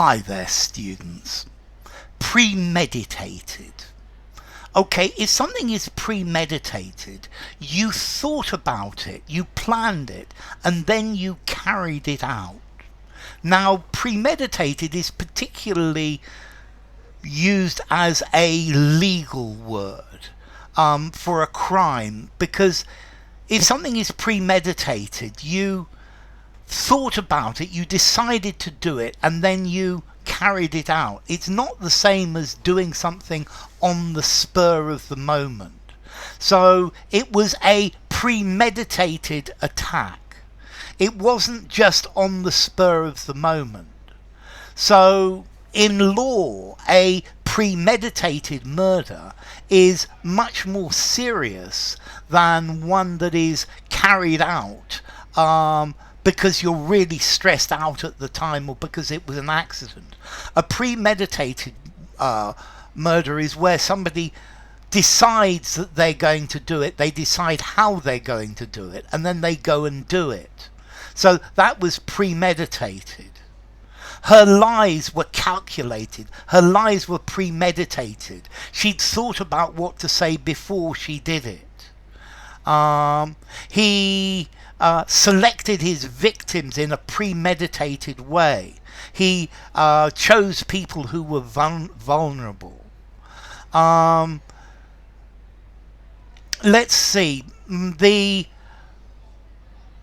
Hi there, students. Premeditated. Okay, if something is premeditated, you thought about it, you planned it, and then you carried it out. Now, premeditated is particularly used as a legal word for a crime, because if something is premeditated, you thought about it, you decided to do it, and then you carried it out. It's not the same as doing something on the spur of the moment. So it was a premeditated attack. It wasn't just on the spur of the moment. So in law, a premeditated murder is much more serious than one that is carried out because you're really stressed out at the time or because it was an accident. A premeditated murder is where somebody decides that they're going to do it, they decide how they're going to do it, and then they go and do it. So that was premeditated. Her lies were calculated. Her lies were premeditated. She'd thought about what to say before she did it. He selected his victims in a premeditated way. He chose people who were vulnerable. Let's see. The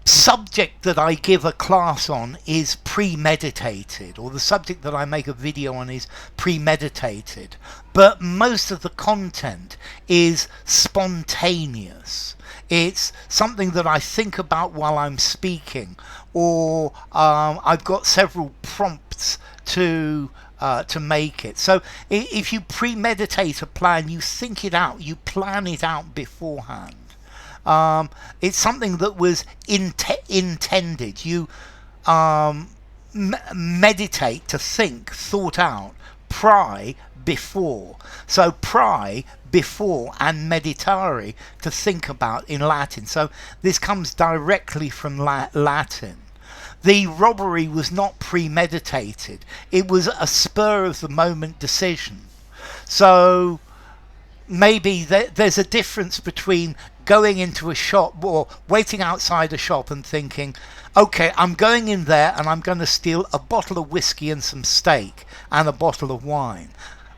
subject that I give a class on is premeditated, or the subject that I make a video on is premeditated, but most of the content is spontaneous. It's something that I think about while I'm speaking, or I've got several prompts to make it. So if you premeditate a plan, you think it out, you plan it out beforehand. It's something that was intended. You meditate, to think, thought out, pry, before. So pry, before, and meditare, to think about in Latin. So this comes directly from Latin. The robbery was not premeditated. It was a spur of the moment decision. So maybe there's a difference between going into a shop or waiting outside a shop and thinking, okay, I'm going in there and I'm going to steal a bottle of whiskey and some steak and a bottle of wine.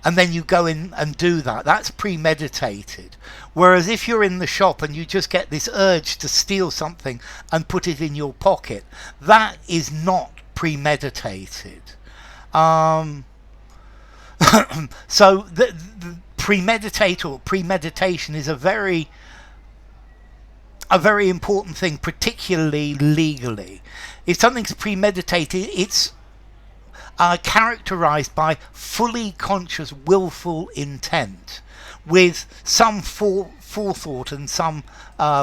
And then you go in and do that. That's premeditated. Whereas if you're in the shop and you just get this urge to steal something and put it in your pocket, that is not premeditated. So the premeditate or premeditation is a very important thing, particularly legally. If something's premeditated, it's characterized by fully conscious, willful intent, with some forethought and some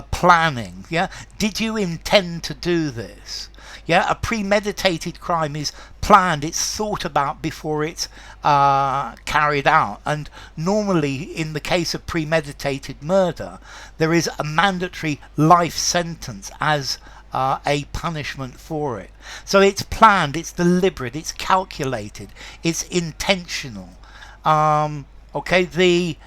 planning. Yeah, did you intend to do this? Yeah, a premeditated crime is planned, it's thought about before it's carried out. And normally, in the case of premeditated murder, there is a mandatory life sentence as a punishment for it. So it's planned, it's deliberate, it's calculated, it's intentional. Okay, the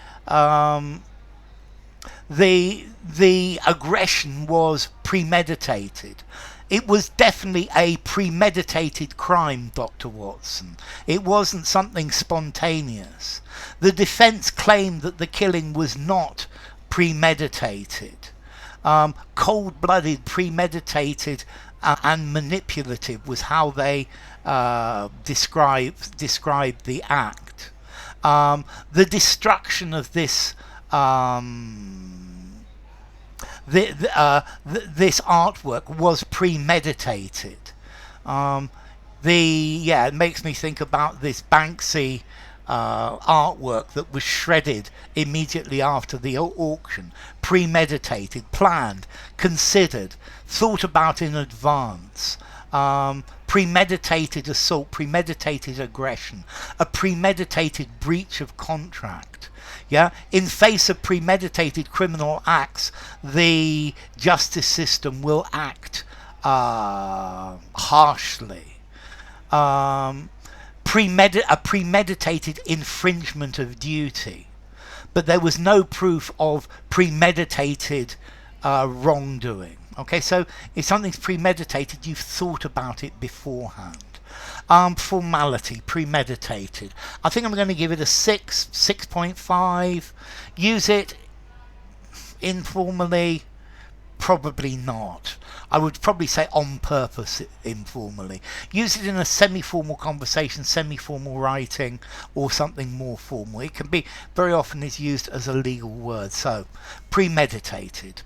aggression was premeditated. It was definitely a premeditated crime, Dr. Watson. It wasn't something spontaneous. The defense claimed that the killing was not premeditated. Cold-blooded, premeditated, and manipulative was how they described the act. The destruction of this this artwork was premeditated. It makes me think about this Banksy artwork that was shredded immediately after the auction. Premeditated, planned, considered, thought about in advance. Premeditated assault, premeditated aggression, a premeditated breach of contract. Yeah, in face of premeditated criminal acts, the justice system will act harshly. a premeditated infringement of duty, but there was no proof of premeditated wrongdoing. Okay, so if something's premeditated, you've thought about it beforehand. Formality, premeditated. I think I'm going to give it a 6.5. Use it informally, probably not. I would probably say on purpose informally. Use it in a semi-formal conversation, semi-formal writing, or something more formal. It can be, very often is used as a legal word. So, premeditated.